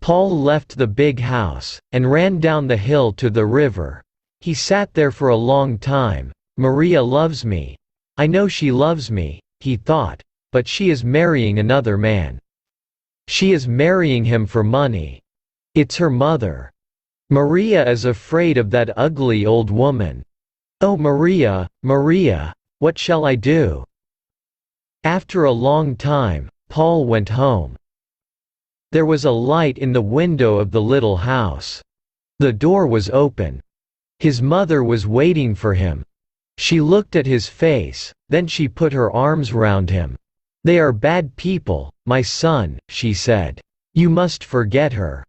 Paul left the big house, and ran down the hill to the river. He sat there for a long time. Maria loves me. I know she loves me, he thought, but she is marrying another man. She is marrying him for money. It's her mother. Maria is afraid of that ugly old woman. Oh Maria, Maria, what shall I do? After a long time, Paul went home. There was a light in the window of the little house. The door was open. His mother was waiting for him. She looked at his face, then she put her arms round him. "They are bad people, my son," she said. "You must forget her."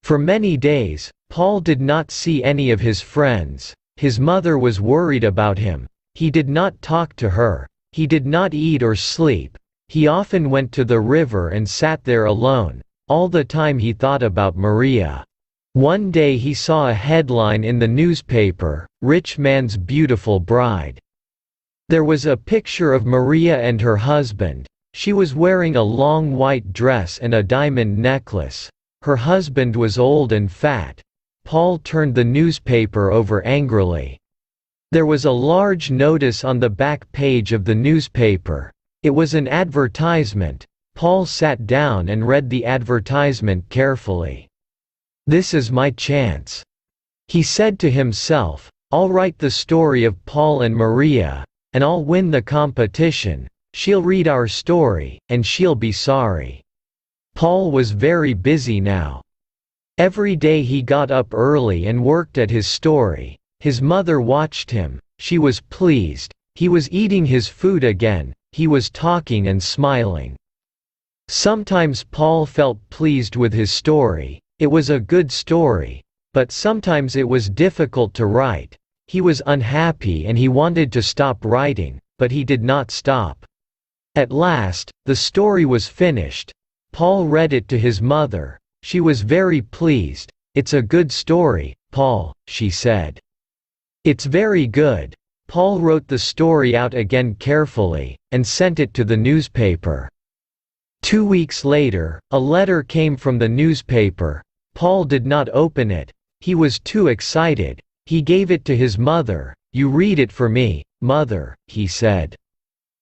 For many days, Paul did not see any of his friends. His mother was worried about him. He did not talk to her. He did not eat or sleep. He often went to the river and sat there alone. All the time he thought about Maria. One day he saw a headline in the newspaper, "Rich Man's Beautiful Bride." There was a picture of Maria and her husband. She was wearing a long white dress and a diamond necklace. Her husband was old and fat. Paul turned the newspaper over angrily. There was a large notice on the back page of the newspaper. It was an advertisement. Paul sat down and read the advertisement carefully. "This is my chance," he said to himself. "I'll write the story of Paul and Maria, and I'll win the competition. She'll read our story, and she'll be sorry." Paul was very busy now. Every day he got up early and worked at his story. His mother watched him. She was pleased. He was eating his food again. He was talking and smiling. Sometimes Paul felt pleased with his story. It was a good story. But sometimes it was difficult to write. He was unhappy and he wanted to stop writing, but he did not stop. At last, the story was finished. Paul read it to his mother. She was very pleased. "It's a good story, Paul," she said. "It's very good." Paul wrote the story out again carefully, and sent it to the newspaper. 2 weeks later, a letter came from the newspaper. Paul did not open it. He was too excited. He gave it to his mother. "You read it for me, mother," he said.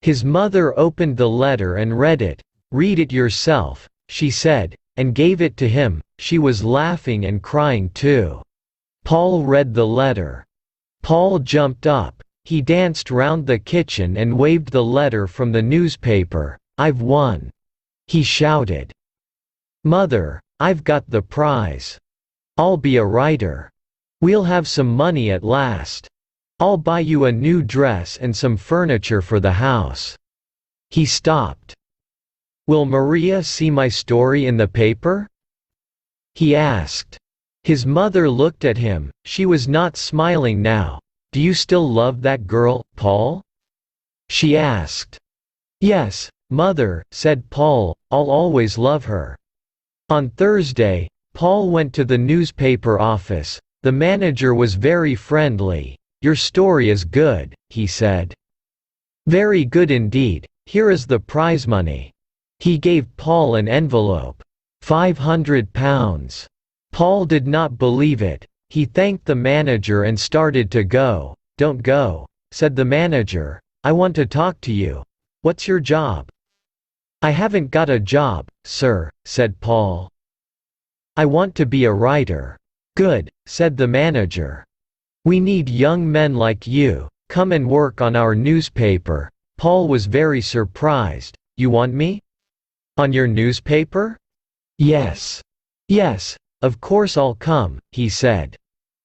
His mother opened the letter and read it. "Read it yourself," she said, and gave it to him. She was laughing and crying too. Paul read the letter. Paul jumped up. He danced round the kitchen and waved the letter from the newspaper. "I've won!" he shouted. "Mother, I've got the prize. I'll be a writer. We'll have some money at last. I'll buy you a new dress and some furniture for the house." He stopped. "Will Maria see my story in the paper?" he asked. His mother looked at him. She was not smiling now. "Do you still love that girl, Paul?" she asked. "Yes, mother," said Paul, "I'll always love her." On Thursday, Paul went to the newspaper office. The manager was very friendly. "Your story is good," he said. "Very good indeed. Here is the prize money." He gave Paul an envelope. £500. Paul did not believe it. He thanked the manager and started to go. "Don't go," said the manager. "I want to talk to you. What's your job?" "I haven't got a job, sir," said Paul. "I want to be a writer." "Good," said the manager. "We need young men like you. Come and work on our newspaper." Paul was very surprised. "You want me? On your newspaper?" "Yes. Yes, of course I'll come," he said.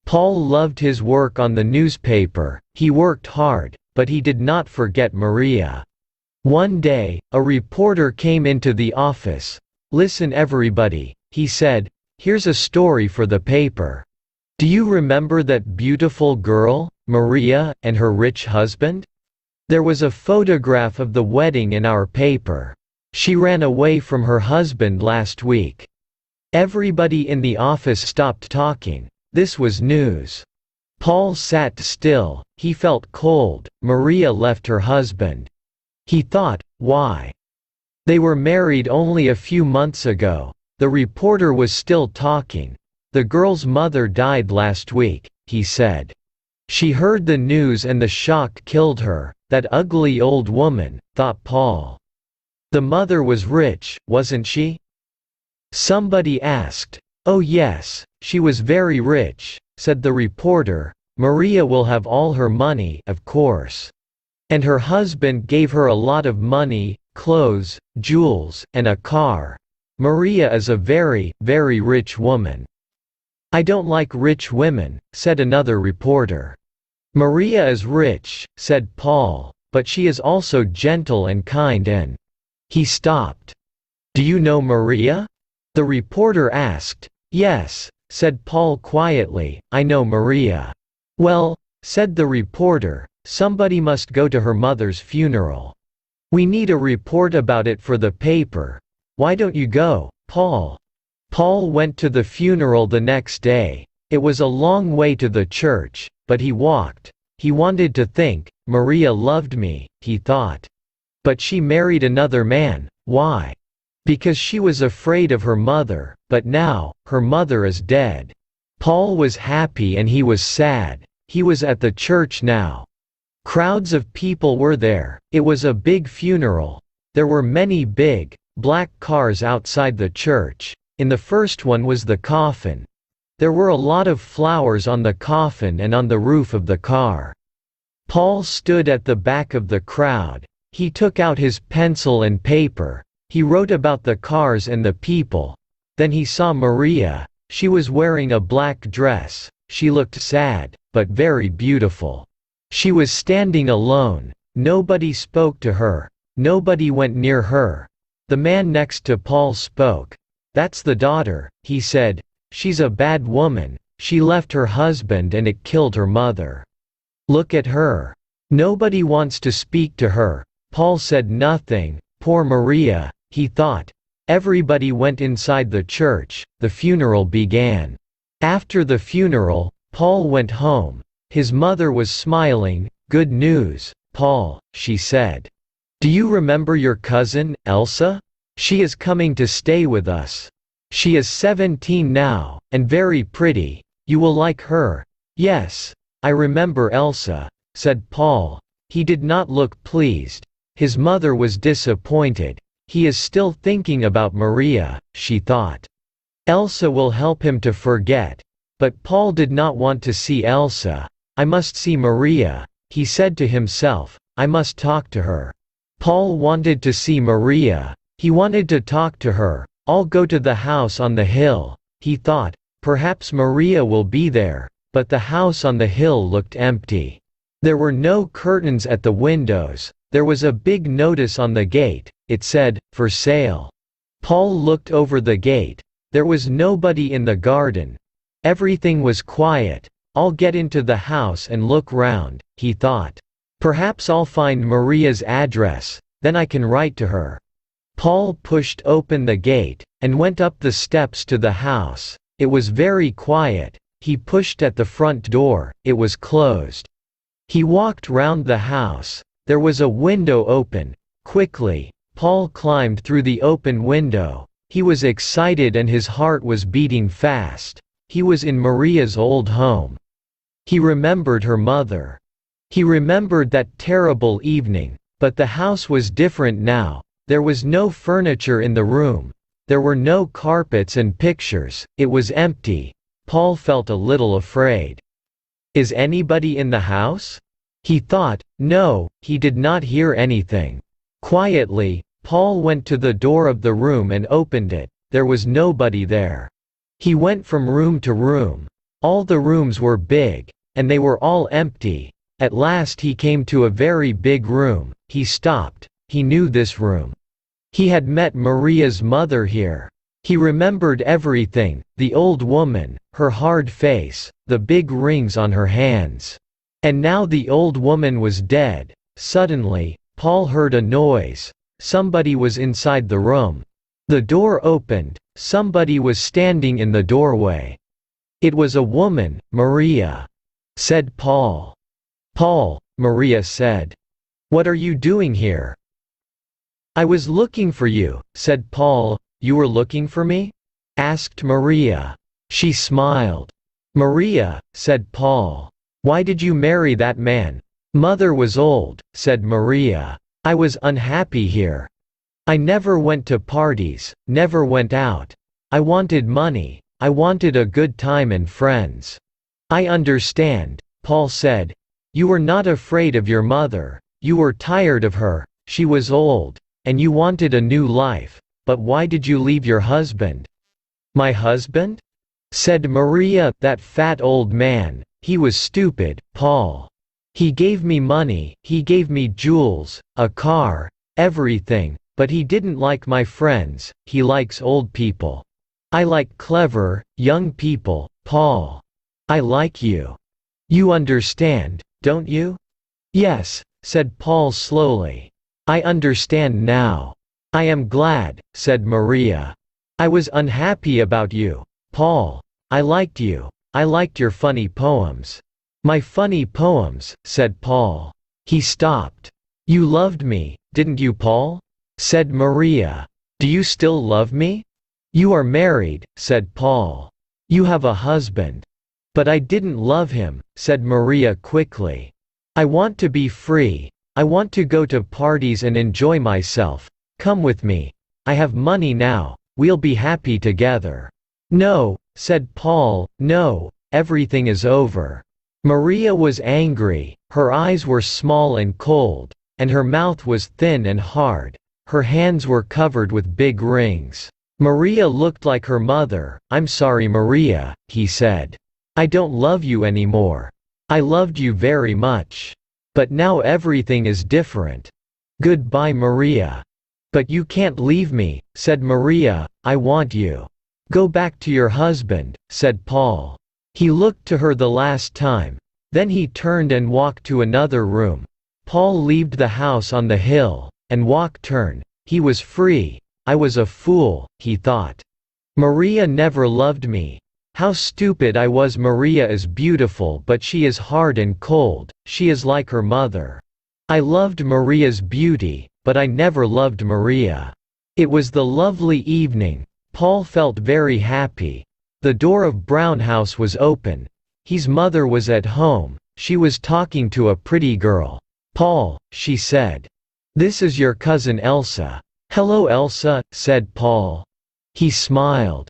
Paul loved his work on the newspaper. He worked hard, but he did not forget Maria. One day, a reporter came into the office. "Listen everybody," he said. "Here's a story for the paper. Do you remember that beautiful girl, Maria, and her rich husband? There was a photograph of the wedding in our paper. She ran away from her husband last week." Everybody in the office stopped talking. This was news. Paul sat still. He felt cold. Maria left her husband. He thought, why? They were married only a few months ago. The reporter was still talking. "The girl's mother died last week," he said. "She heard the news and the shock killed her, that ugly old woman," thought Paul. "The mother was rich, wasn't she?" Somebody asked. "Oh yes, she was very rich," said the reporter. "Maria will have all her money, of course. And her husband gave her a lot of money, clothes, jewels, and a car. Maria is a very, very rich woman." "I don't like rich women," said another reporter. "Maria is rich," said Paul, "but she is also gentle and kind and—" He stopped. "Do you know Maria?" the reporter asked. "Yes," said Paul quietly, "I know Maria." "Well," said the reporter, "somebody must go to her mother's funeral. We need a report about it for the paper. Why don't you go, Paul?" Paul went to the funeral the next day. It was a long way to the church, but he walked. He wanted to think. "Maria loved me," he thought. "But she married another man. Why? Because she was afraid of her mother, but now, her mother is dead." Paul was happy and he was sad. He was at the church now. Crowds of people were there. It was a big funeral. There were many big, black cars outside the church. In the first one was the coffin. There were a lot of flowers on the coffin and on the roof of the car. Paul stood at the back of the crowd. He took out his pencil and paper. He wrote about the cars and the people. Then he saw Maria. She was wearing a black dress. She looked sad, but very beautiful. She was standing alone. Nobody spoke to her. Nobody went near her. The man next to Paul spoke. "That's the daughter," he said. "She's a bad woman. She left her husband and it killed her mother. Look at her. Nobody wants to speak to her." Paul said nothing. Poor Maria, he thought. Everybody went inside the church. The funeral began. After the funeral, Paul went home. His mother was smiling. "Good news, Paul," she said. "Do you remember your cousin, Elsa? She is coming to stay with us. She is 17 now, and very pretty. You will like her." "Yes, I remember Elsa," said Paul. He did not look pleased. His mother was disappointed. He is still thinking about Maria, she thought. Elsa will help him to forget. But Paul did not want to see Elsa. "I must see Maria," he said to himself. "I must talk to her." Paul wanted to see Maria. He wanted to talk to her. "I'll go to the house on the hill," he thought. "Perhaps Maria will be there." But the house on the hill looked empty. There were no curtains at the windows. There was a big notice on the gate. It said, "For sale." Paul looked over the gate. There was nobody in the garden. Everything was quiet. "I'll get into the house and look round," he thought. "Perhaps I'll find Maria's address, then I can write to her." Paul pushed open the gate, and went up the steps to the house. It was very quiet. He pushed at the front door. It was closed. He walked round the house. There was a window open. Quickly, Paul climbed through the open window. He was excited and his heart was beating fast. He was in Maria's old home. He remembered her mother. He remembered that terrible evening. But the house was different now. There was no furniture in the room. There were no carpets and pictures. It was empty. Paul felt a little afraid. "Is anybody in the house?" he thought. No, he did not hear anything. Quietly, Paul went to the door of the room and opened it. There was nobody there. He went from room to room. All the rooms were big, and they were all empty. At last he came to a very big room. He stopped. He knew this room. He had met Maria's mother here. He remembered everything, the old woman, her hard face, the big rings on her hands. And now the old woman was dead. Suddenly, Paul heard a noise. Somebody was inside the room. The door opened. Somebody was standing in the doorway. "It was a woman, Maria," said Paul. "Paul," Maria said. "What are you doing here?" "I was looking for you," said Paul. "You were looking for me?" asked Maria. She smiled. "Maria," said Paul. "Why did you marry that man?" "Mother was old," said Maria. "I was unhappy here. I never went to parties, never went out. I wanted money, I wanted a good time and friends." "I understand," Paul said. "You were not afraid of your mother, you were tired of her, she was old, and you wanted a new life, but why did you leave your husband?" "My husband?" said Maria. "That fat old man, he was stupid, Paul. He gave me money, he gave me jewels, a car, everything, but he didn't like my friends, he likes old people. I like clever, young people, Paul. I like you. You understand, don't you?" "Yes," said Paul slowly. "I understand now. I am glad," said Maria. "I was unhappy about you, Paul. I liked you. I liked your funny poems." "My funny poems," said Paul. He stopped. "You loved me, didn't you, Paul?" said Maria. "Do you still love me?" "You are married," said Paul. "You have a husband." "But I didn't love him," said Maria quickly. "I want to be free. I want to go to parties and enjoy myself. Come with me. I have money now, we'll be happy together." "No," said Paul, "no, everything is over." Maria was angry, her eyes were small and cold, and her mouth was thin and hard. Her hands were covered with big rings. Maria looked like her mother. "I'm sorry, Maria," he said. "I don't love you anymore. I loved you very much. But now everything is different. Goodbye, Maria." "But you can't leave me," said Maria. "I want you." "Go back to your husband," said Paul. He looked to her the last time. Then he turned and walked to another room. Paul left the house on the hill, and turned. He was free. "I was a fool," he thought. "Maria never loved me. How stupid I was. Maria is beautiful, but she is hard and cold, she is like her mother. I loved Maria's beauty, but I never loved Maria." It was the lovely evening. Paul felt very happy. The door of Brown House was open. His mother was at home. She was talking to a pretty girl. "Paul," she said. "This is your cousin Elsa." "Hello, Elsa," said Paul. He smiled.